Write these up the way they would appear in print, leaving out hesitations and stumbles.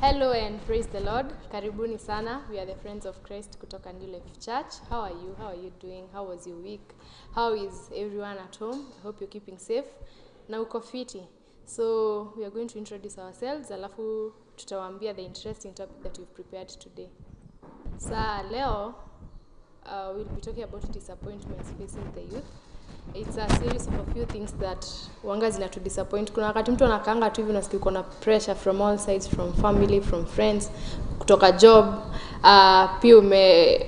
Hello and praise the Lord. Karibuni sana. We are the Friends of Christ kutoka New Life Church. How are you? How are you doing? How was your week? How is everyone at home? I hope you're keeping safe. Na uko fiti. So we are going to introduce ourselves. Alafu tutawaambia the interesting topic that we've prepared today. Sa leo we'll be talking about disappointments facing the youth. It's a series of a few things that wanga zina to disappoint. Kuna wakati mtu anakaanga tu hivi unasikia uko na pressure from all sides, from family, from friends, kutoka job, pia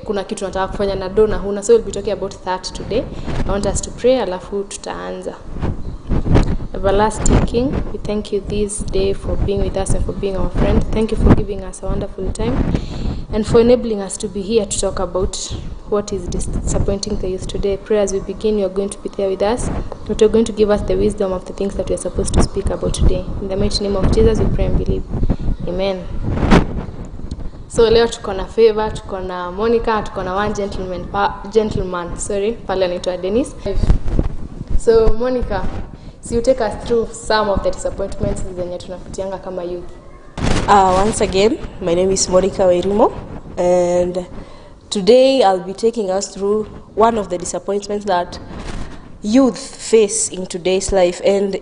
kuna kitu unataka kufanya na do na huna. So we'll be talking about that today. I want us to pray alafu tutaanza. Everlasting King, we thank you this day for being with us and for being our friend. Thank you for giving us a wonderful time and for enabling us to be here to talk about what is disappointing the youth today. Pray as we begin, you are going to be there with us, but you're going to give us the wisdom of the things that we are supposed to speak about today. In the mighty name of Jesus, we pray and believe. Amen. So leo tuko na Favor, tuko na Monica, tuko na one gentleman, pale anaitwa Dennis. So Monica, so you take us through some of the disappointments zenye tunapitianga kama youth. Once again, my name is Monica Wairimo, and today I'll be taking us through one of the disappointments that youth face in today's life, and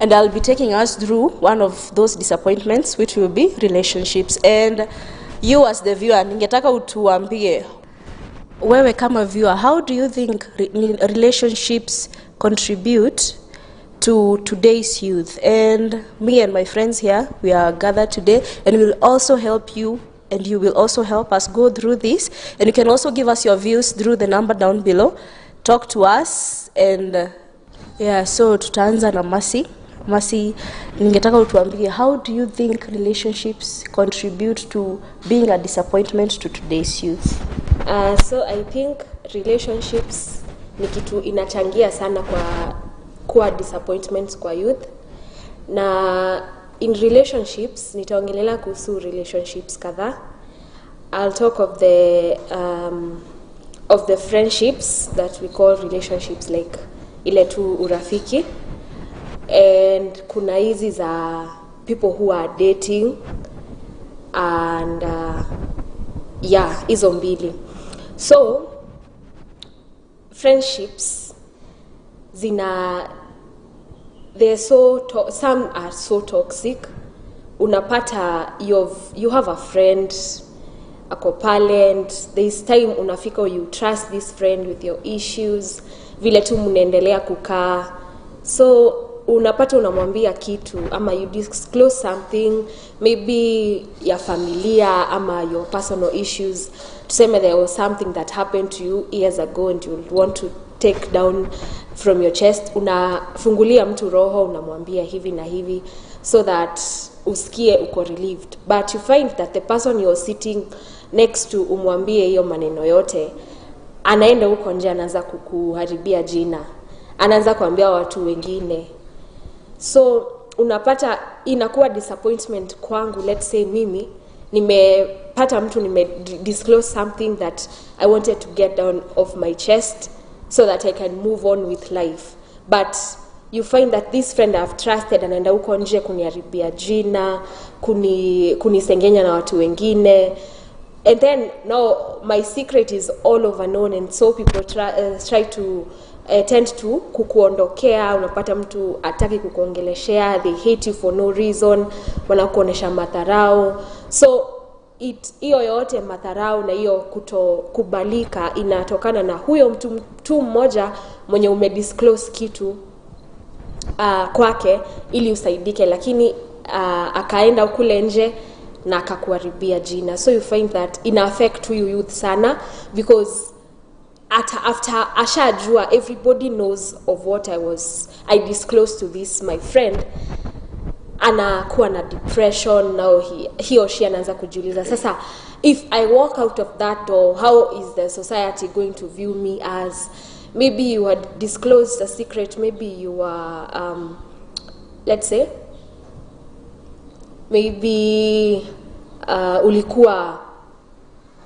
I'll be taking us through one of those disappointments, which will be relationships. And you as the viewer, ningetaka utuambie wewe kama viewer, how do you think relationships contribute to today's youth? And me and my friends here, we are gathered today, and we will also help you, and you will also help us go through this. And you can also give us your views through the number down below. Talk to us, and so tutaanza na Mercy, ningetaka utuambie, how do you think relationships contribute to being a disappointment to today's youth? So I think relationships ni kitu inachangia sana kwa disappointments kwa youth. Na in relationships nitaongelea kuhusu relationships kadhaa. I'll talk of the friendships that we call relationships, like ile tu urafiki, and kuna hizi za people who are dating, and hizo mbili. So friendships some are so toxic. Unapata you have a friend ako pale, and there's time unafika you trust this friend with your issues, vile tu mnaendelea kukaa, so unapata unamwambia kitu ama you disclose something, maybe ya familia ama your personal issues. Tuseme there was something that happened to you years ago and you want to take down from your chest, unafungulia mtu roho, unamwambia hivi na hivi so that usikie uko relieved. But you find that the person you're sitting next to umwambie hiyo maneno yote, anaenda huko nje anaanza kukuharibia jina, anaanza kuambia watu wengine. So unapata inakuwa disappointment kwangu. Let's say mimi nimepata mtu disclose something that I wanted to get down off my chest so that I can move on with life, but you find that this friend I've trusted anaenda huko nje kuniharibia jina, kunisengenya na watu wengine, and then now my secret is all over known, and so people try to tend to kukuondokea. Unapata mtu ataki kukuongeleshea, they hate you for no reason, wanakuonesha madharau. So hiyo yote madharau na hiyo kutokubalika inatokana na huyo mtu mmoja mwenye umedisclose kitu kwake ili usaidike, lakini akaenda kule nje na akakuharibia jina. So you find that ina affect you youth sana, because after ashajua, everybody knows of what I disclosed to this my friend, anakuwa na depression. Now he or she anaanza kujiuliza, sasa if I walk out of that door, how is the society going to view me as? Maybe you had disclosed a secret, maybe you are let's say maybe ulikuwa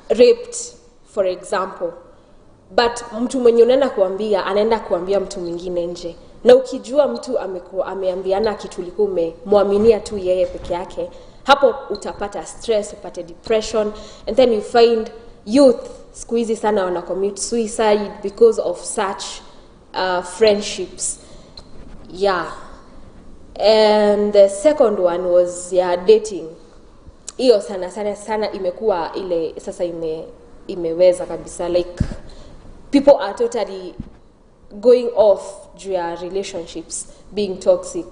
raped for example, but mtu mwenye unaenda kuambia anaenda kuambia mtu mwingine nje. na ukijua mtu ameambiana kitu ulikuwa umemwaminia tu yeye peke yake, hapo utapata stress, upate depression, and then you find youth siku hizi sana wana commit suicide because of such friendships. Yeah. And the second one was dating. Hiyo sana imekuwa ile sasa imeweza kabisa, like people are totally going off juu ya relationships being toxic.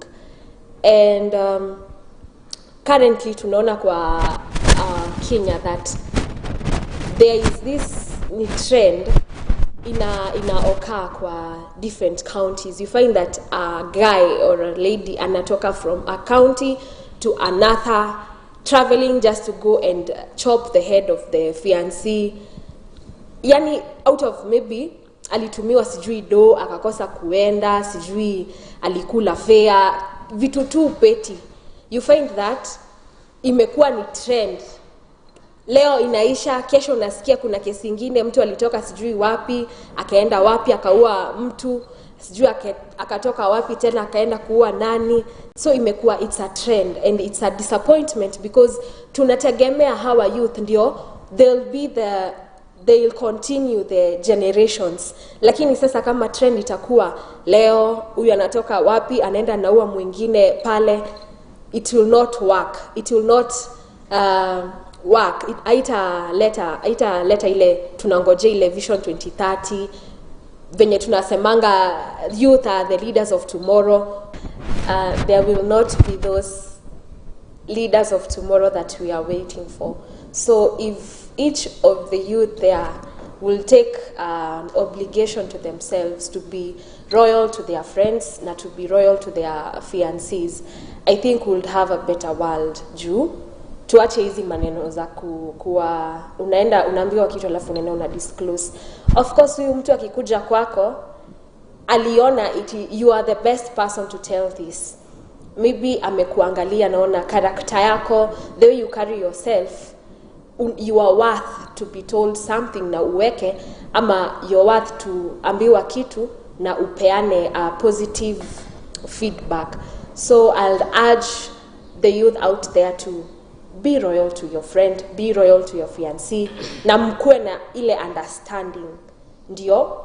And currently tunaona kwa Kenya that there is this trend inaokaa kwa different counties. You find that a guy or a lady anatoka from a county to another, traveling just to go and chop the head of the fiancé. Yani out of maybe alitumiwa sijui do akakosa kuenda, sijui alikula fare, vitu tu petty. You find that imekuwa ni trend. Leo inaisha, kesho unasikia kuna kesi nyingine, mtu alitoka sijui wapi, akaenda wapi akaua mtu, sijui akatoka wapi tena akaenda kuua nani. So imekuwa, it's a trend and it's a disappointment because tunategemea hawa youth ndio they'll continue the generations. Lakini sasa kama trend itakuwa leo huyu anatoka wapi anaenda naua mwingine pale, it will not work. It will not work. Haita ile tunangoje ile vision 2030 venye tunasemanga youth are the leaders of tomorrow. There will not be those leaders of tomorrow that we are waiting for. So if each of the youth there will take obligation to themselves to be loyal to their friends na to be loyal to their fiancés, I think we'll have a better world. Juu tuache hizi maneno za kuwa unaenda unaambiwa kitu alafu unaenda una disclose. Of course huyu mtu akikuja kwako aliona you are the best person to tell this. Maybe amekuangalia naona character yako, the way you carry yourself, you are worth to be told something na uweke, ama you're worth to ambiwa kitu na upeane a positive feedback. So I'll urge the youth out there to be loyal to your friend, be loyal to your fiancé, na mkuwe na ile understanding ndio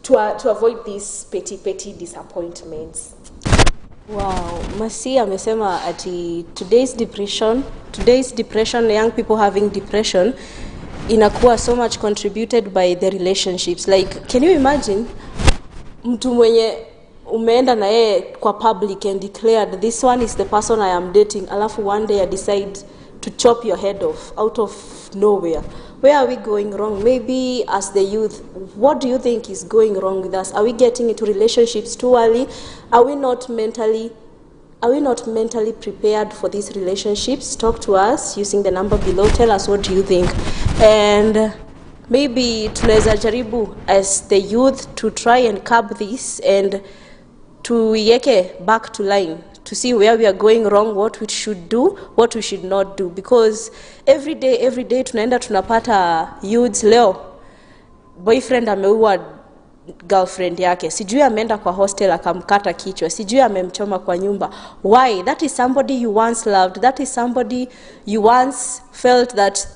to avoid these petty disappointments. Wow, Masi amesema ati today's depression, young people having depression inakuwa so much contributed by the relationships. Like, can you imagine mtu mwenye umeenda na yeye kwa public and declared this one is the person I am dating, alafu one day I decide to chop your head off out of nowhere? Where are we going wrong? Maybe as the youth, what do you think is going wrong with us? Are we getting into relationships too early? Are we not mentally prepared for these relationships? Talk to us using the number below. Tell us what do you think. And maybe tunaweza jaribu as the youth to try and curb this and to yeke back to line, to see where we are going wrong, what we should do, what we should not do. Because every day tunaenda tunapata youths leo boyfriend ameua girlfriend yake, sijui ameenda kwa hostel akamkata kichwa, sijui amemchoma kwa nyumba. Why? That is somebody you once loved, that is somebody you once felt that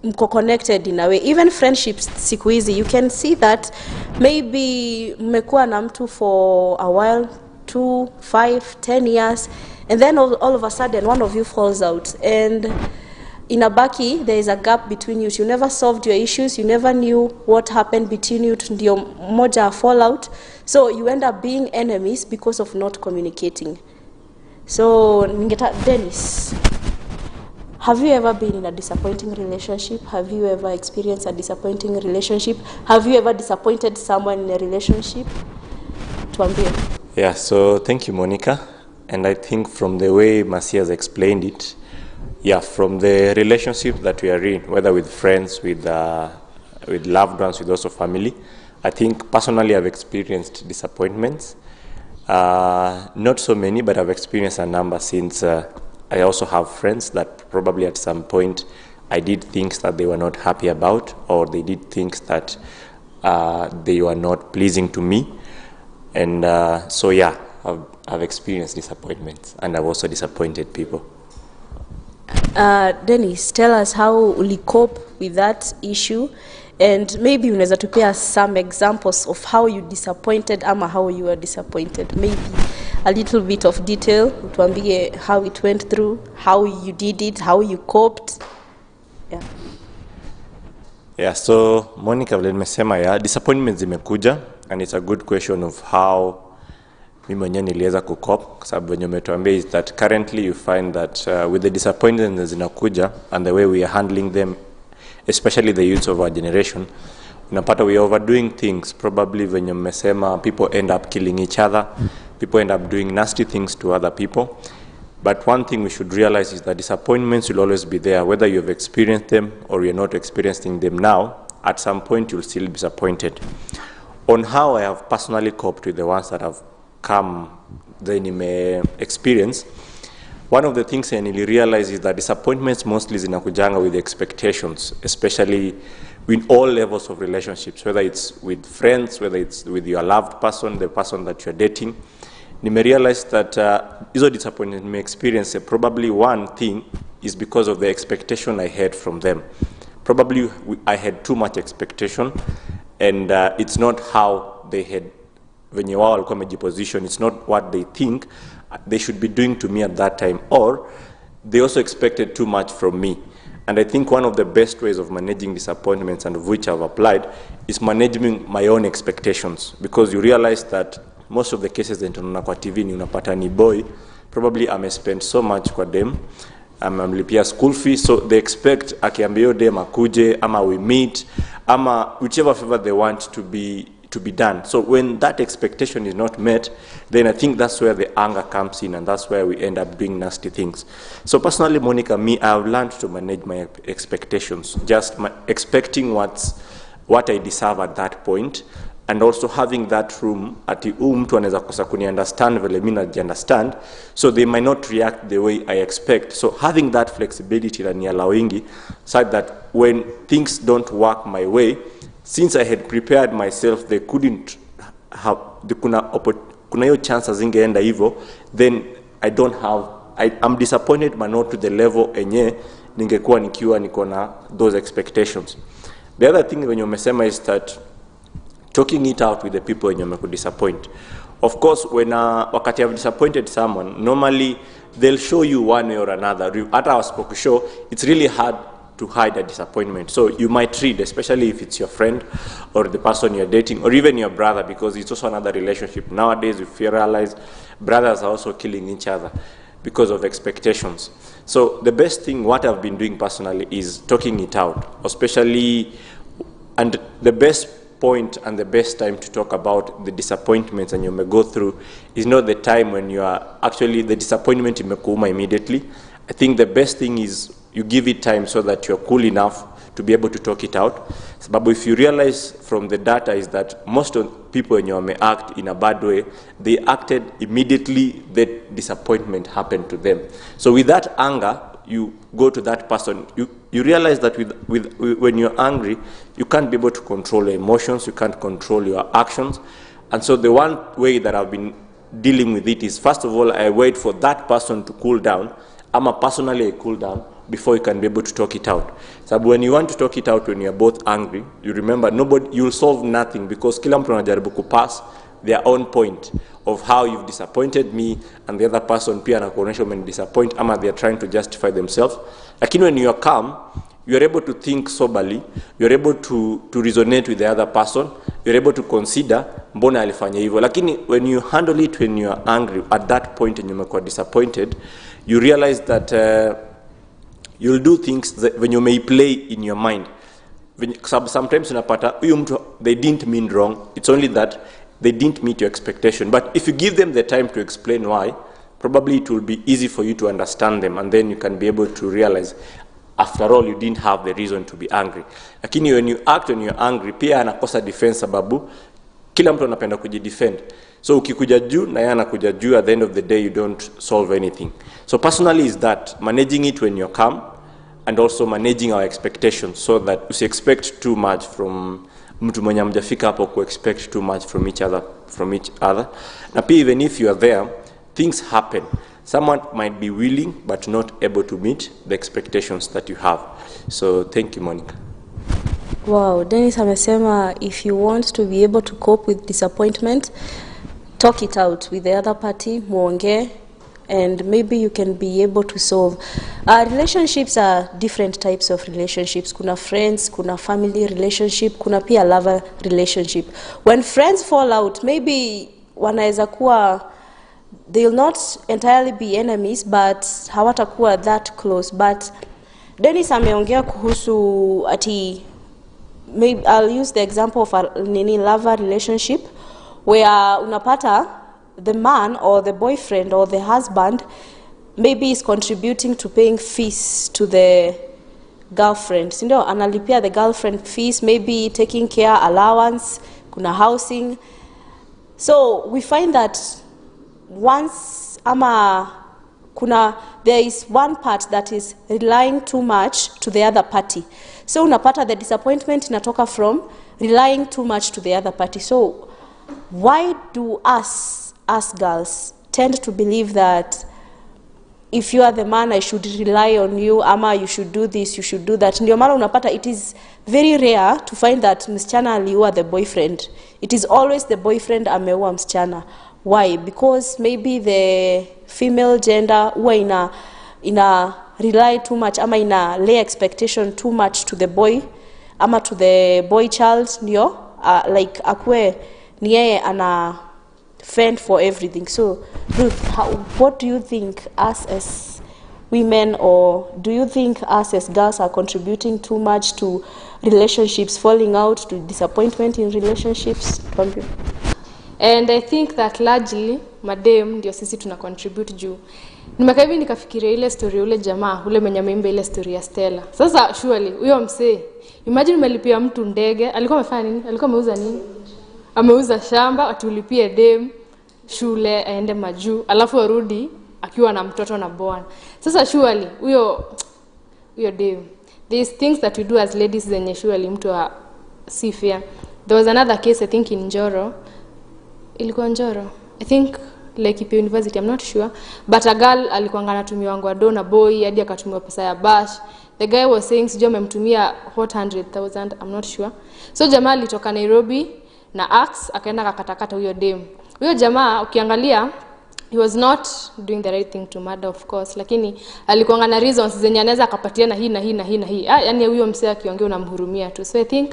mko connected in a way. Even friendships siku hizi, you can see that maybe mmekuwa na mtu for a while, 2, 5, 10 years, and then all of a sudden one of you falls out, and inabaki there is a gap between you. You never solved your issues, you never knew what happened between you, ndio moja fall out, so you end up being enemies because of not communicating. So Dennis, have you ever been in a disappointing relationship? Have you ever experienced a disappointing relationship? Have you ever disappointed someone in a relationship? Tuambie. Yeah, so thank you, Monica. And I think from the way Masi has explained it, yeah, from the relationship that we are in, whether with friends, with loved ones, with also family, I think personally I've experienced disappointments. Not so many, but I've experienced a number, since I also have friends that probably at some point I did things that they were not happy about, or they did things that they were not pleasing to me. And so yeah, I've experienced disappointments, and I've also disappointed people. Dennis, tell us how you cope with that issue, and maybe unaweza tupea some examples of how you disappointed ama how you were disappointed. Maybe a little bit of detail, utuambie how it went through, how you did it, how you coped. Yeah. Yeah, so Monica, vile nimesema, yeah, disappointments zimekuja, and it's a good question of how mimi mwenyewe niliweza kucope, kwa sababu wenye umetuambia is that currently you find that with the disappointments zinakuja and the way we are handling them, especially the youth of our generation, unapata we are overdoing things. Probably venye mmesema, people end up killing each other, people end up doing nasty things to other people. But one thing we should realize is that disappointments will always be there, whether you have experienced them or you're not experiencing them now. At some point you'll still be disappointed. On how I have personally coped with the ones that have come, then you may experience, one of the things I really realize is that disappointments mostly zinakujanga with expectations, especially in all levels of relationships, whether it's with friends, whether it's with your loved person, the person that you're dating. Nime realize that hizo disappointment may experience, probably one thing is because of the expectation I had from them. Probably I had too much expectation, and it's not how they had, venye wao walikuwa wamejiposition, it's not what they think they should be doing to me at that time, or they also expected too much from me. And I think one of the best ways of managing disappointments, and of which I've applied, is managing my own expectations, because you realize that most of the cases that unaona kwa TV ni unapata ni boy, probably spent so much kwa dem, amemlipia school fees, so they expect akiambia dem akuje, ama we meet, ama whichever favor they want to be done. So when that expectation is not met, then I think that's where the anger comes in, and that's where we end up doing nasty things. So personally, Monica, I've learned to manage my expectations, just expecting what I deserve at that point, and also having that room ati mtu anaweza kosa kuni understand vile mimi najiunderstand, so they might not react the way I expect. So having that flexibility na nialawingi, so that when things don't work my way, since I had prepared myself, they couldn't have, kuna hiyo chance zingeenda hivyo, then I'm disappointed, but not to the level enye ningekuwa nikiwa niko na those expectations. The other thing when you umesema is that talking it out with the people when you could disappoint. Of course, when wakati have disappointed someone, normally they'll show you one way or another. At our spoke show, it's really hard to hide a disappointment. So you might read, especially if it's your friend or the person you're dating, or even your brother, because it's also another relationship. Nowadays, if you realize, brothers are also killing each other because of expectations. So the best thing, what I've been doing personally, is talking it out, especially, and the best point and the best time to talk about the disappointments and you may go through is not the time when you are actually the disappointment imekuuma immediately. I think the best thing is you give it time so that you're cool enough to be able to talk it out. But if you realize from the data is that most of people when you may act in a bad way, they acted immediately that disappointment happened to them. So with that anger, you go to that person, you realize that when you're angry, you can't be able to control your emotions, you can't control your actions. And so the one way that I've been dealing with it is, first of all, I wait for that person to cool down. Personally I cool down before you can be able to talk it out. So when you want to talk it out when you're both angry, you remember you'll solve nothing, because kila mtu anajaribu kupass their own point of how you've disappointed me, and the other person pia anakuonyesha disappoint, they're trying to justify themselves. Lakini when you're calm, you're able to think soberly, you're able to resonate with the other person, you're able to consider mbona alifanya hivyo. Lakini when you handle it when you're angry, at that point and you're disappointed, you realize that you'll do things that when you may play in your mind. Sometimes unapata huyu mtu, they didn't mean wrong, it's only that they didn't meet your expectation. But if you give them the time to explain why, probably it will be easy for you to understand them, and then you can be able to realize, after all, you didn't have the reason to be angry. Lakini when you act when you're angry, pia anakosa defense, sababu kila mtu anapenda kujidefend. So ukikuja juu na yeye anakuja juu, at the end of the day you don't solve anything. So personally is that managing it when you're calm, and also managing our expectations, so that we expect too much from mtu mwenye hamjafika hapo ku expect too much from each other. Na pia even if you are there, things happen. Someone might be willing but not able to meet the expectations that you have. So thank you, Monica. Wow, Dennis amesema if you want to be able to cope with disappointment, talk it out with the other party, muongee, and maybe you can be able to solve. Relationships are different types of relationships. Kuna friends, kuna family relationship, kuna pia lover relationship. When friends fall out, maybe wanaweza kuwa, they'll not entirely be enemies, but hawatakuwa that close. But Dennis ameongea kuhusu ati, maybe I'll use the example of a lover relationship where unapata the man or the boyfriend or the husband maybe is contributing to paying fees to the girlfriend. Sindio, analipia the girlfriend fees, maybe taking care, allowance, kuna housing. So we find that once there is one part that is relying too much to the other party. So unapata the disappointment inatoka from relying too much to the other party. So why do us girls tend to believe that if you are the man, I should rely on you, ama you should do this, you should do that? Ndio maana unapata it is very rare to find that msichana aliua the boyfriend. It is always the boyfriend ameua msichana. Why? Because maybe the female gender huwa ina rely too much, ama ina lay expectation too much to the boy, ama to the boy child, ndio like akwe ni yeye ana fend for everything. So Ruth, what do you think us as women, or do you think us as girls are contributing too much to relationships falling out, to disappointment in relationships? And I think that largely madam ndio sisi tuna contribute juu. Nimekaa hivi nikafikiria ile story ule jamaa ule mwenye ameimba ile story ya Stella. Sasa surely huyo msee, imagine umelipia mtu ndege, alikuwa amefanya nini? Alikuwa ameuza nini? Ameuza shamba, atulipie dem shule aende majuu, alafu arudi akiwa na mtoto na bwana. Sasa surely huyo dem, these things that we do as ladies zenye surely mtu si fair. There was another case I think in Njoro. Ilikuwa Njoro, I think like Ipe University, I'm not sure, but a girl alikuwa anatumia wangu ado na boy hadi akatumia pesa ya bash. The guy was saying sijui amemtumia 400,000, I'm not sure. So jamaa alitoka Nairobi na axe akaenda akatakata huyo dem. Huyo jamaa ukiangalia, he was not doing the right thing to murder, of course, lakini alikuwa na reasons zenye anaweza akapatiana hii na hii na hii na hii. Yani huyo msee akiongea unamhurumia tu. So I think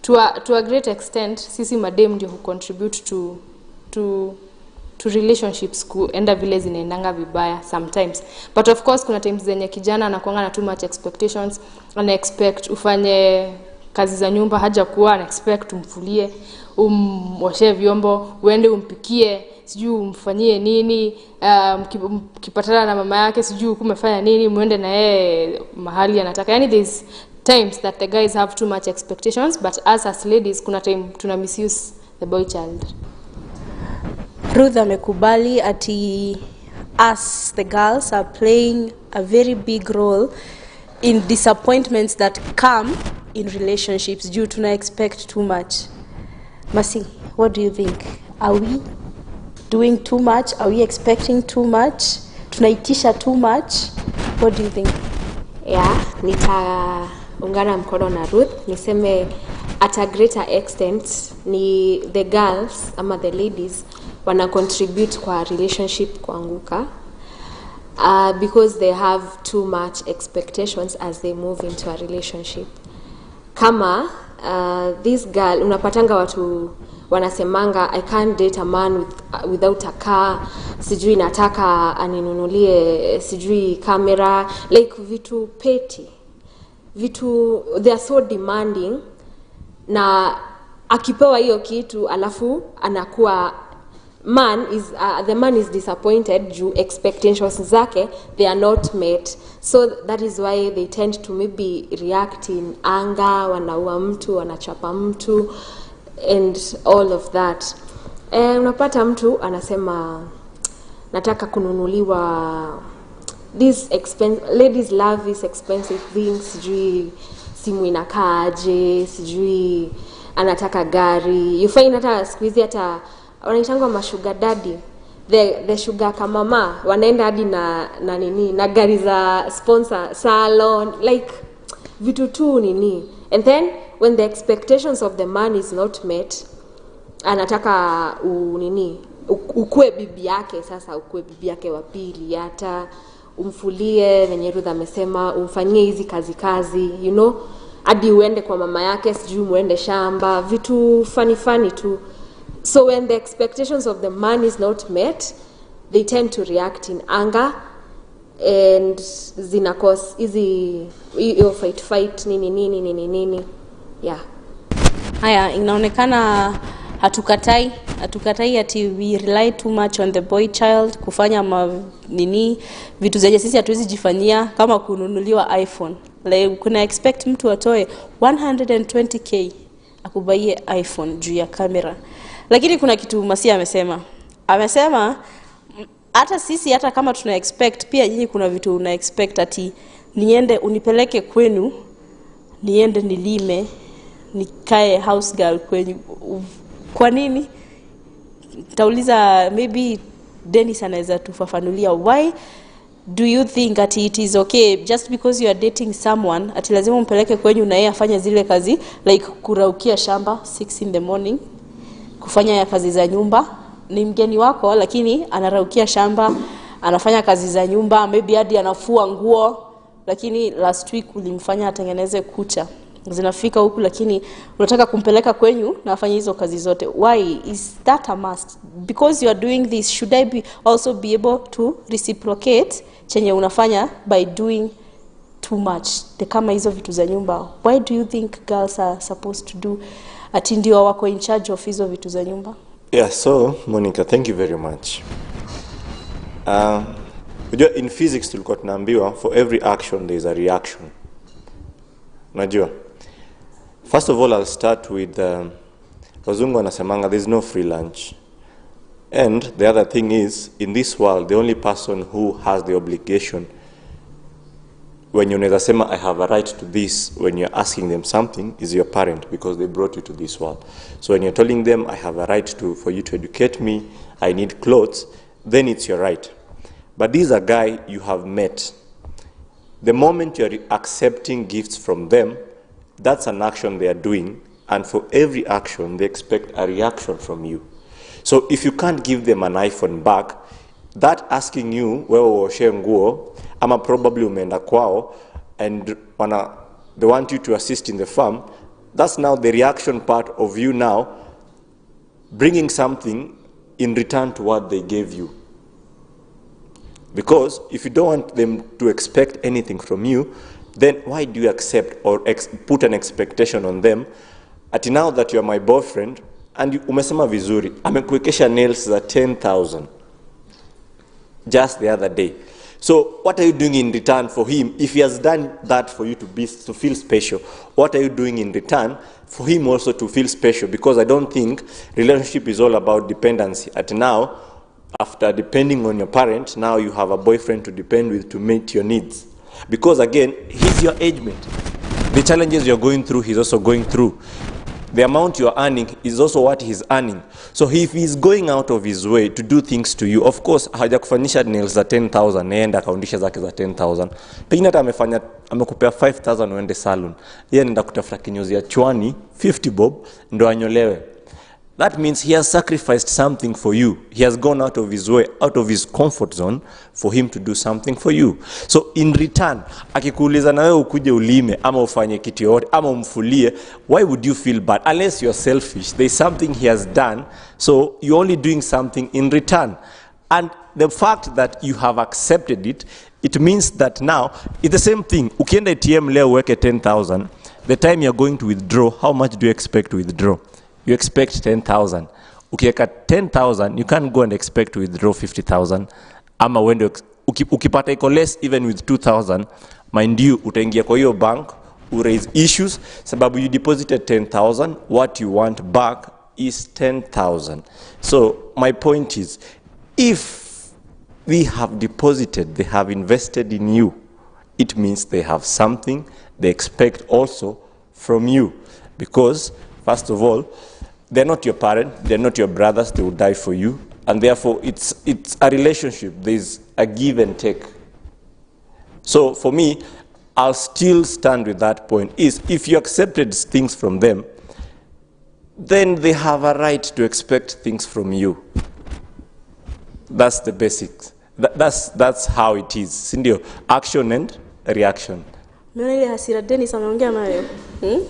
to a great extent sisi madem ndio who contribute to relationships kuenda vile zinaendanga vibaya sometimes. But of course kuna times zenye kijana anakuanga na too much expectations, ana expect ufanye kazi za nyumba, haja kuwa ana expect umfulie, umoshe vyombo, uende umpikie, sijui umfanyie nini, mkipatana na mama yake sijui kumefanya nini, muende na yeye mahali anataka. Yani there's times that the guys have too much expectations, but us as ladies kuna time tuna misuse the boy child. Ruth amekubali ati us the girls are playing a very big role in disappointments that come in relationships due to not expect too much. Masi, what do you think? Are we doing too much? Are we expecting too much? Tunaitisha too much? What do you think? Yeah, nitaungana mkono na Ruth. Niseme at a greater extent ni the girls ama the ladies wana contribute kwa relationship kuanguka because they have too much expectations as they move into a relationship. Kama this girl, unapatanga watu wanasemanga I can't date a man without a car, sijui nataka aninunulie sijui camera, like vitu petty, vitu they are so demanding, na akipewa hiyo kitu alafu anakuwa the man is disappointed due expectations zake they are not met. So that is why they tend to maybe react in anger, wanaua mtu, wanachapa mtu and all of that. Unapata mtu anasema nataka kununuliwa ladies love these expensive things, sijui simu inakaaje, sijui anataka gari. You find hata siku hizi hata wanaitangwa mashuga daddy, the sugar kamama wanaenda hadi na nini na gari za sponsor salon, like vitu tu nini. And then when the expectations of the man is not met, anataka ukue bibi yake. Sasa ukue bibi yake wa pili, hata umfulie venye Ruth amesema, umfanyie hizi kazi, you know, hadi uende kwa mama yake, sijui muende shamba, vitu funny tu. So when the expectations of the man is not met, they tend to react in anger, and zina cause easy fight nini. Yeah. Haya, inaonekana hatukatai ati we rely too much on the boy child kufanya vitu zenye sisi hatuwezi jifanyia, kama kununuliwa iPhone. Like kuna expect mtu atoe 120k akubaie iPhone juu ya kamera. Lakini kuna kitu Masia amesema hata sisi hata kama tuna expect, pia nyinyi kuna vitu una expect ati niende unipeleke kwenu, niende nilime, nikae house girl kwenu. Kwa nini? Tauliza, maybe Dennis anaweza tufafanulia why do you think that it is okay just because you are dating someone ati lazima umpeleke kwenyu na yeye afanye zile kazi, like kuraukia shamba 6 in the morning, kufanya ya kazi za nyumba. Ni mgeni wako lakini anaraukia shamba, anafanya kazi za nyumba, maybe hadi anafua nguo, lakini last week ulimfanya atengeneze kucha zinafika huku, lakini unataka kumpeleka kwenyu na afanye hizo kazi zote. Why is that a must? Because you are doing this, should I also be able to reciprocate chenye unafanya by doing too much kama hizo vitu za nyumba? Why do you think girls are supposed to do ati ndio wako in charge of hizo vitu za nyumba? Yeah, so Monica, thank you very much. In physics tulikuwa tunaambiwa for every action there is a reaction. Unajua? First of all, I'll start with wazungu wanasemanga there's no free lunch. And the other thing is, in this world, the only person who has the obligation, when you unaweza sema I have a right to this, when you're asking them something, is your parent, because they brought you to this world. So when you're telling them I have a right for you to educate me, I need clothes, then it's your right. But this is a guy you have met. The moment you're accepting gifts from them, that's an action they are doing, and for every action they expect a reaction from you. So if you can't give them an iPhone back, that asking you wewe uoshe nguo ama probably umeenda kwao and they want you to assist in the farm, that's now the reaction part of you now bringing something in return to what they gave you. Because if you don't want them to expect anything from you, then why do you accept or put an expectation on them? Ati now that you are my boyfriend, and umesema vizuri, amekuwekesha nails za 10,000 just the other day. So what are you doing in return for him? If he has done that for you to feel special, what are you doing in return for him also to feel special? Because I don't think relationship is all about dependency. At now, after depending on your parent, now you have a boyfriend to depend with to meet your needs. Because again, he's your age mate. The challenges you're going through, he's also going through. The amount you're earning is also what he's earning. So if he's going out of his way to do things to you, of course, hajakufanyisha nails za 10,000, naenda akaundisha zake za 10,000. Pengine hata amekupea 5,000 uende salon. Yeye anaenda kutafuta kinyozi ya chwani 50 bob ndo anyolewe. That means he has sacrificed something for you. He has gone out of his way, out of his comfort zone for him to do something for you. So in return, akikuuliza na wewe ukuje ulime ama ufanye kitu yote ama umfulie, why would you feel bad? Unless you're selfish. There's something he has done, so you're only doing something in return. And the fact that you have accepted it, it means that now, it's the same thing. Ukienda ATM leo uweke 10,000, the time you're going to withdraw, how much do you expect to withdraw? You expect 10,000. Ukiweka 10,000, you can't go and expect to withdraw 50,000. Ama wende ukipata iko less even with 2,000, mind you, utaingia kwa hiyo bank, raise issues, sababu you deposited 10,000, what you want back is 10,000. So my point is, if they have deposited, they have invested in you, it means they have something they expect also from you. Because First of all, they're not your parent, they're not your brothers, they will die for you. And therefore, it's a relationship. There's a give and take. So for me, I'll still stand with that point, is if you accepted things from them, then they have a right to expect things from you. That's the basics. That's how it is. Sindio, action and reaction. Mimi ile hasira Dennis ameongea nayo.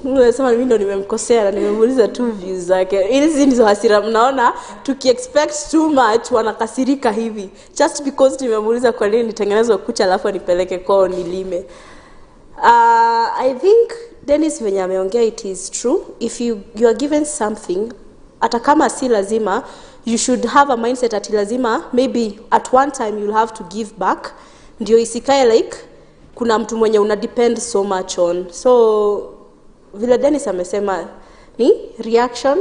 Unasema mimi ndo nimemkosea na nimemuuliza tu views zake. Hizi ndizo hasira mnaona tukiexpect too much wanakasirika hivi. Just because nimemuuliza kwa nini nitengenezwe kucha alafu nipeleke kwao nilime. I think Dennis venye ameongea it is true. If you are given something, hata kama si lazima, you should have a mindset ati lazima, maybe at one time you'll have to give back. Ndio isikae like kuna mtu mwenye una depend so much on. So vile Dennis amesema ni reaction.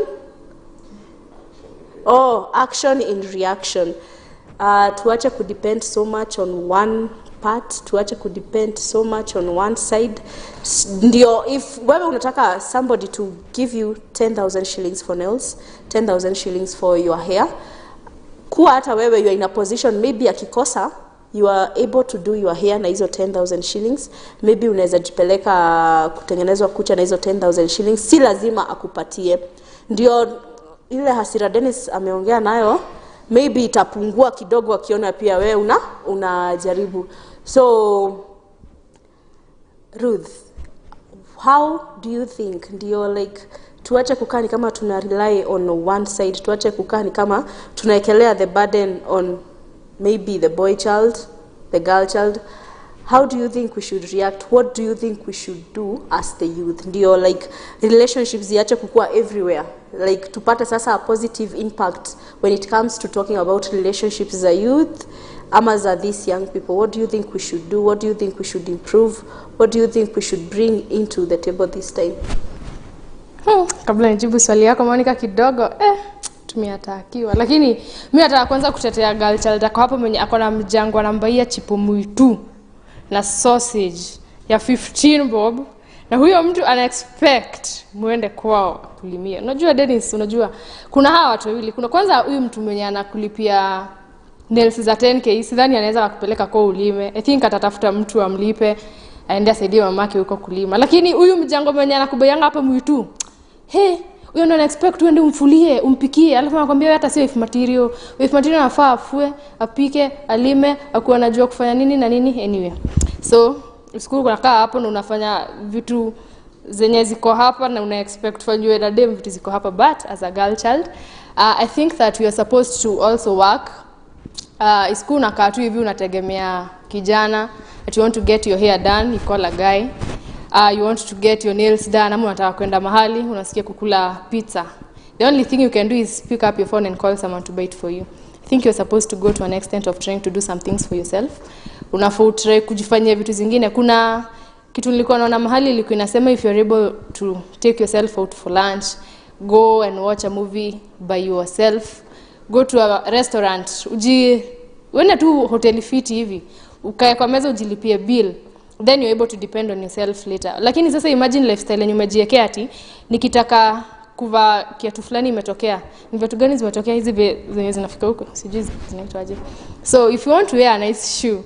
Action in reaction. Tuache ku depend so much on one part, tuache ku depend so much on one side. Ndio if wewe unataka somebody to give you 10,000 shillings for nails, 10,000 shillings for your hair, kuwa hata wewe you are in a position maybe akikosa you are able to do your hair na hizo 10,000 shillings, maybe unaweza jipeleka kutengenezwa kucha na hizo 10,000 shillings, si lazima akupatie. Ndio ile hasira Dennis ameongea nayo maybe itapungua kidogo akiona pia wewe unajaribu. So Ruth, how do you think ndio like tuache kukaa ni kama tuna rely on one side, tuache kukaa ni kama tunaekelea the burden on maybe the boy child, the girl child? How do you think we should react? What do you think we should do as the youth? Ndio like relationships ziache kukua everywhere. Like tupate sasa a positive impact when it comes to talking about relationships za youth ama za these young people. What do you think we should do? What do you think we should improve? What do you think we should bring into the table this time? Kabla nijibu swali yako Monica kidogo, tumeatakiwa. Lakini mimi nataka kwanza kutetea girl child ako hapo mwenye akona mjango anambaia chipo muitu na sausage ya 15 bob, na huyo mtu ana expect muende kwao kulimia. Unajua Dennis, unajua kuna hawa watu wawili. Kuna kwanza huyu mtu mwenye anakulipia nails za 10k, sidhani anaweza kupeleka kwa ulime. I think atatafuta mtu amlipe aende asaidie mamake huko kulima. Lakini huyu mjango mwenye anakubayanga hapa mwitu, huyo ndo expect uende umfulie, umpikie, alafu anakuambia hata sio if material anafaa afue, apike, alime, akuwa anajua kufanya nini na nini. Anyway, so usiku unakaa hapo na unafanya vitu zenye ziko hapa na una expect kufanywe na dem vitu ziko hapa. But as a girl child, I think that we are supposed to also work. Usiku unakaa tu hivi unategemea kijana that you want to get your hair done, you call a guy. You want to get your nails done, ama unataka kwenda mahali unasikia kukula pizza. The only thing you can do is pick up your phone and call someone to buy it for you. I think you're supposed to go to an extent of trying to do some things for yourself. Unafaa try kujifanyia vitu zingine. Kuna kitu nilikuwa naona mahali ilikuwa inasema if you're able to take yourself out for lunch, go and watch a movie by yourself, go to a restaurant, uende tu hoteli fiti hivi, ukae kwa meza ujilipie bill, then you're able to depend on yourself later. Lakini sasa imagine lifestyle yenye umejiwekea ati nikitaka kuvaa kiatu fulani imetokea. Ni vitu gani zimetokea hizi zenye zinafika huko? Sijui zinaitwaje. So if you want to wear a nice shoe,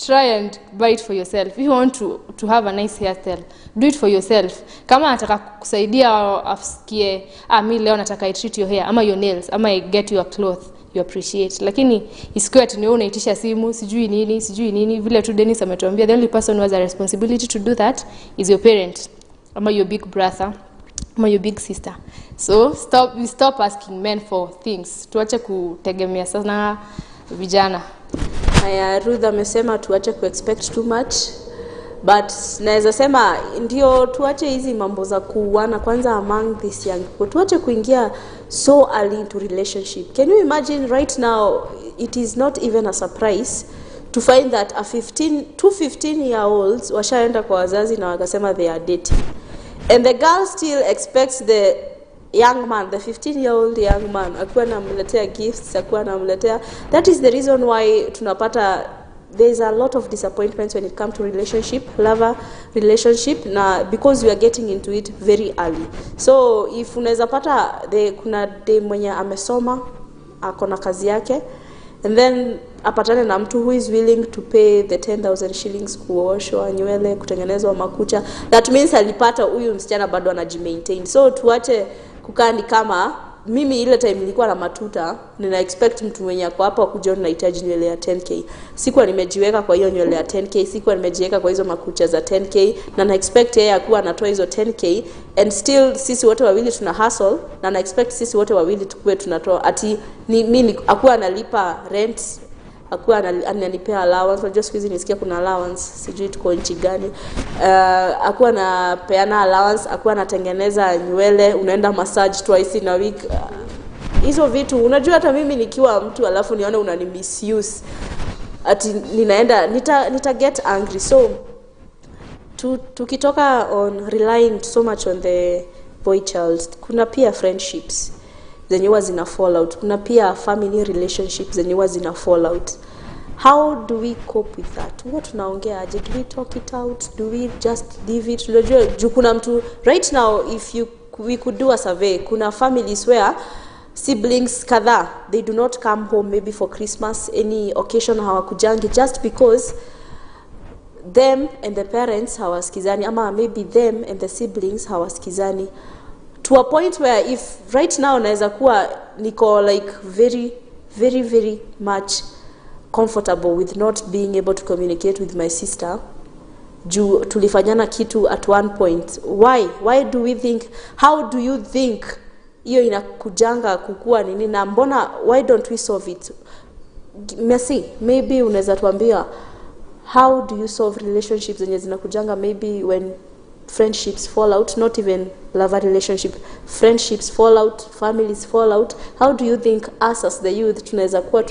try and buy it for yourself. If you want to have a nice hairstyle, do it for yourself. Kama nataka kusaidia afikie, mimi leo nataka I treat your hair ama your nails ama I get you a cloth, you appreciate. Lakini isikiwa ati ni unaitisha simu, sijui nini, vile tu Dennis ametuambia the only person who has a responsibility to do that is your parent ama your big brother ama your big sister. So stop asking men for things. Tuache kutegemea sana vijana. Ruth amesema tuache expect too much, but naweza sema ndio tuache hizi mambo za kuuana kwanza among these young people. Tuache kuingia so early into relationship. Can you imagine right now it is not even a surprise to find that two 15-year-olds washaenda kwa wazazi na wakasema they are dating, and the girl still expects the young man, the 15-year-old young man, akuwa namletea gifts, akuwa namletea. That is the reason why tunapata there's a lot of disappointments when it comes to lover relationship, na because we are getting into it very early. So if unaweza pata kuna dem mwenye amesoma akona kazi yake, and then apatane na mtu who is willing to pay the 10,000 shillings kuoshwa nywele, kutengenezwa makucha, that means alipata huyu msichana bado anajimaintain. So tuache kukaa ni kama mimi ile time nilikuwa na matuta, nina expect mtu mwenye ako hapa kuja nahitaji nywele ya 10k. Sikuwa nimejiweka kwa hiyo nywele ya 10k, sikuwa nimejiweka kwa hizo makucha za 10k, na na expect yeye akuwa anatoa hizo 10k, and still sisi wote wawili tuna hustle, na na expect sisi wote wawili tukue tunatoa ati mimi akuwa analipa rent, akuwa ananipea allowance. Unajua siku hizi nisikia kuna allowance, sijui tuko nchi gani. Akuwa anapeana allowance, akuwa anatengeneza nywele, unaenda massage twice in a week. Hizo vitu unajua hata mimi nikiwa mtu alafu nione unani misuse, ati ninaenda nita get angry. So tukitoka on relying so much on the boy child, kuna pia friendships zenye huwa zina fall out, kuna pia family relationships zenye huwa zina fall out. How do we cope with that? What tunaongea aje? Do we talk it out? Do we just leave it? Unajua kuna mtu right now, if we could do a survey, kuna families where siblings kadhaa, they do not come home maybe for Christmas, any occasion hawakujangi, just because them and the parents hawasikizani, ama maybe them and the siblings hawasikizani, to a point where if right now naweza kuwa niko like very very very much comfortable with not being able to communicate with my sister, juu tulifanyana kitu at one point. Why do we think, how do you think hiyo inakujanga kukua nini, na mbona why don't we solve it? Messi, maybe unaweza tuambia how do you solve relationships zenye zinakujanga maybe when friendships fall out, not even lover relationship, friendships fall out, families fall out. How do you think us as the youth tunaweza kuwa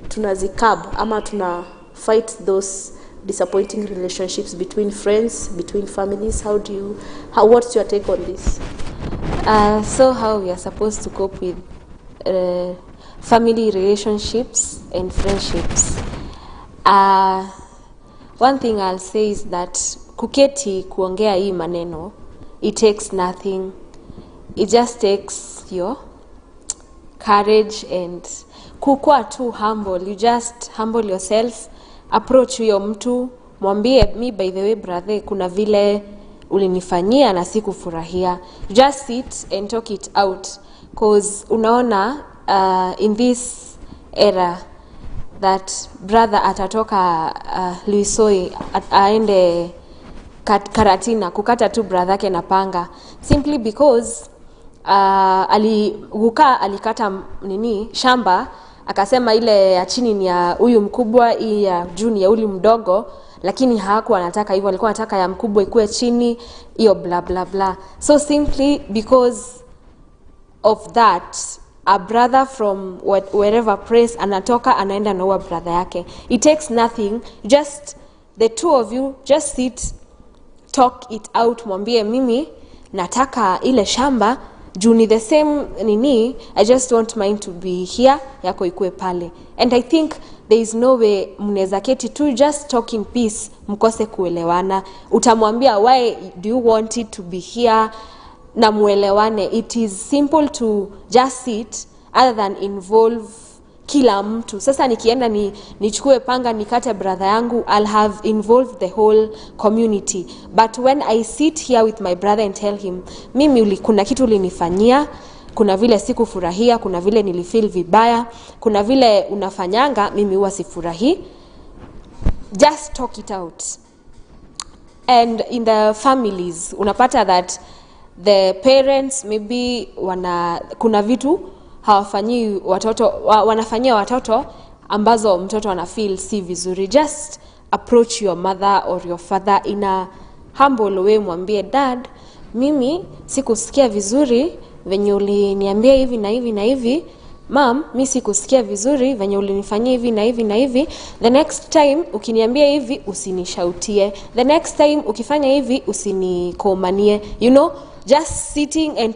tunazikab ama tuna fight those disappointing relationships between friends, between families? What's your take on this? So how we are supposed to cope with family relationships and friendships? One thing I'll say is that kuketi kuongea hii maneno, it takes nothing. It just takes your courage and kukua tu humble. You just humble yourself, approach huyo mtu, mwambie me by the way brother, kuna vile ulinifanyia na sikufurahia. Just sit and talk it out, cause unaona in this era that brother atatoka Luisoi aende Karatina kukata tu brother yake na panga, simply because alikata nini shamba, akasema ile ya chini ni ya huyu mkubwa, hii ya juu ni ya ule mdogo, lakini hakuwa anataka hivyo, alikuwa anataka ya mkubwa ikuwe chini, hiyo bla bla bla. So simply because of that, a brother from wherever place anatoka anaenda na huwa brother yake. It takes nothing, just the two of you just sit, talk it out, mwambie mimi nataka ile shamba juu ni the same nini, I just want mine to be here, yako ikue pale. And I think there is no way mnaweza keti tu just talk in peace mkose kuelewana. Utamwambia why do you want it to be here na muelewane. It is simple to just sit other than involve kila mtu. Sasa nikienda nichukue panga nikate brother yangu, I'll have involved the whole community. But when I sit here with my brother and tell him, mimi kuna kitu ulinifanyia, kuna vile sikufurahia, kuna vile nilifeel vibaya, kuna vile unafanyanga mimi huwa sifurahi, just talk it out. And in the families unapata that the parents maybe kuna vitu hawafanyii watoto, wanafanyia watoto ambazo mtoto ana feel si vizuri. Just approach your mother or your father in a humble way, mwambie dad, mimi sikusikia vizuri venye uliniambia hivi na hivi na hivi. Mom, mimi sikusikia vizuri venye ulinifanyia hivi na hivi na hivi. The next time ukiniambia hivi usinishautie. The next time ukifanya hivi usinikomanie. You know, just sitting and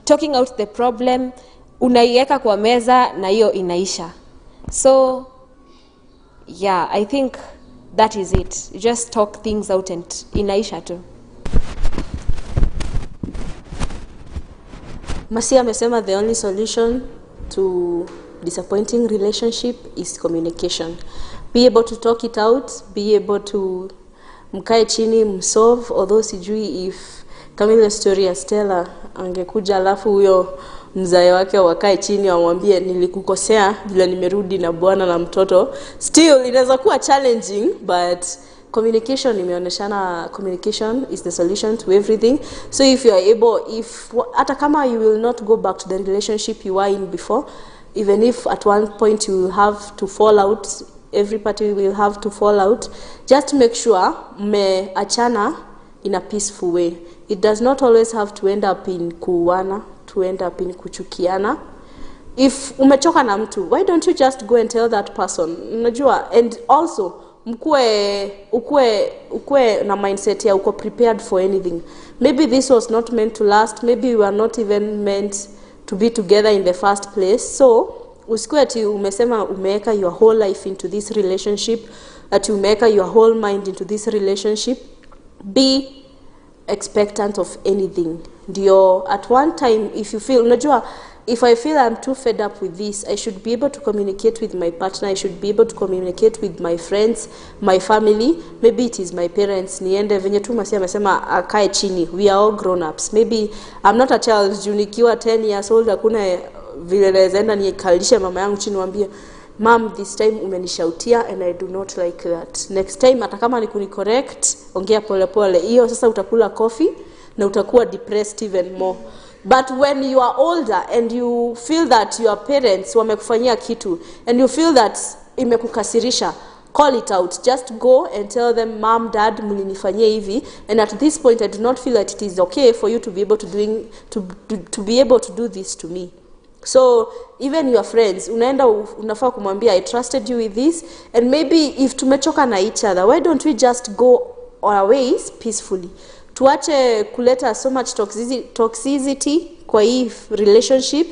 talking out the problem, unaiweka kwa meza na hiyo inaisha. So yeah, I think that is it. You just talk things out and inaisha tu. Masia amesema the only solution to disappointing relationship is communication. Be able to talk it out, be able to mkae chini msolve, although sijui if kama ile story ya Stella angekuja alafu huyo mzae wake wakae chini wamwambie nilikukosea bila nimerudi na bwana na mtoto, still inaweza kuwa challenging, but communication imeoneshana communication is the solution to everything. So if you are able, if hata kama you will not go back to the relationship you were in before, even if at one point you will have to fall out, every party will have to fall out, just make sure mmeachana in a peaceful way. It does not always have to end up in kuuana, to end up in kuchukiana. If umechoka na mtu, why don't you just go and tell that person? Unajua, and also ukue na mindset ya uko prepared for anything. Maybe this was not meant to last, maybe we were not even meant to be together in the first place. So usikue ati umesema umeweka your whole life into this relationship, ati umeweka your whole mind into this relationship. Be expectant of anything. Ndio at one time, if you feel, unajua, if I feel I'm too fed up with this, I should be able to communicate with my partner, I should be able to communicate with my friends, my family, maybe it is my parents. Niende venye tu Masia amesema akae chini, we are all grown ups. Maybe I'm not a child, junikiwa 10 years old, hakuna vile nawezaenda nikalishe mama yangu chini wambie, Mom, this time umenishautia and I do not like that. Next time hata kama ni kunicorrect, ongea pole pole. Hiyo sasa utakula coffee na utakuwa depressed even more. But when you are older and you feel that your parents wamekufanyia kitu and you feel that imekukasirisha, call it out. Just go and tell them, Mom, Dad, mlinifanyia hivi, and at this point I do not feel that it is okay for you to be able to do this to me. So even your friends, unafaa kumwambia, I trusted you with this, and maybe if tumechoka na each other, why don't we just go our ways peacefully? Tuache kuleta so much toxicity kwa hii relationship,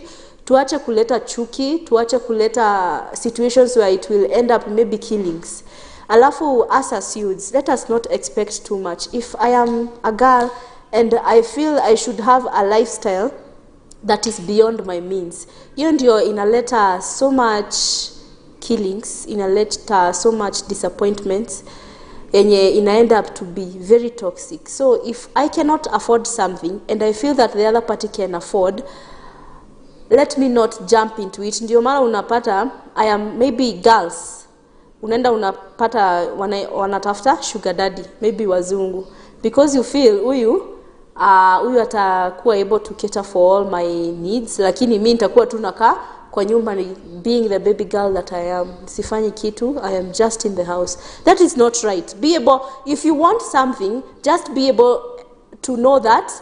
tuache kuleta chuki, tuache kuleta situations where it will end up maybe killings. Alafu us as youths, let us not expect too much. If I am a girl and I feel I should have a lifestyle that is beyond my means, hiyo ndio inaleta so much killings, inaleta so much disappointments, yenye inaend up to be very toxic. So if I cannot afford something and I feel that the other party can afford, let me not jump into it. Ndio maana unapata, I am maybe girls, unaenda unapata wanatafuta sugar daddy, maybe wazungu, because you feel huyu atakuwa able to cater for all my needs, lakini mimi nitakuwa tu nakaa kwa nyumba ni being the baby girl that I am. Sifanyi kitu, I am just in the house. That is not right. Be able, if you want something, just be able to know that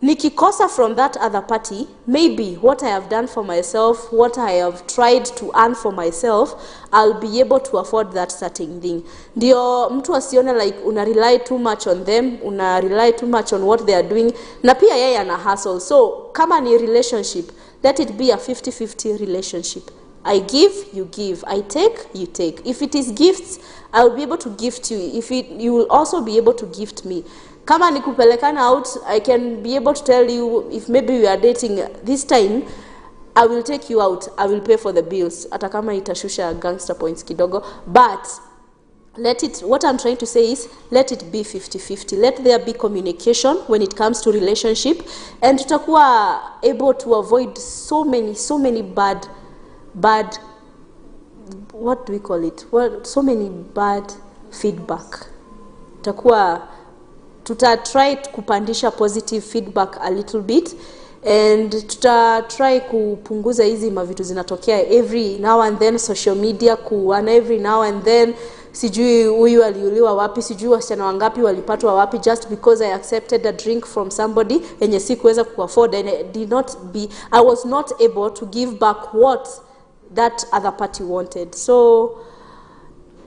nikikosa from that other party, maybe what I have done for myself, what I have tried to earn for myself, I'll be able to afford that certain thing. Ndio mtu asione like una rely too much on them, una rely too much on what they are doing, na pia yeye ana hustle. So kama ni relationship, let it be a 50-50 relationship. I give, you give. I take, you take. If it is gifts, I'll be able to gift you. You will also be able to gift me. Kama ni kupelekana out, I can be able to tell you, if maybe we are dating this time, I will take you out, I will pay for the bills. Hata kama itashusha gangster points kidogo. But what I'm trying to say is, let it be 50-50. Let there be communication when it comes to relationship, and tutakuwa able to avoid so many bad, what do we call it? Well, so many bad feedback. Tuta-try kupandisha positive feedback a little bit, and tuta-try kupunguza hizi mavitu zinatokea every now and then, social media kuana every now and then, sijui huyu aliuliwa wapi, sijui wasichana wangapi walipatwa wapi, just because I accepted a drink from somebody yenye sikuweza kuafford, and I was not able to give back what that other party wanted. So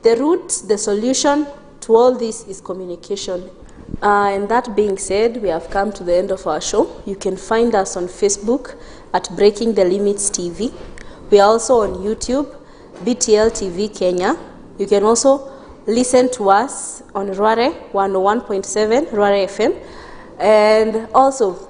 the root, the solution to all this is communication. And that being said, we have come to the end of our show. You can find us on Facebook at Breaking the Limits TV. We are also on YouTube, BTL TV Kenya. You can also listen to us on Rware 101.7 Rware FM, and also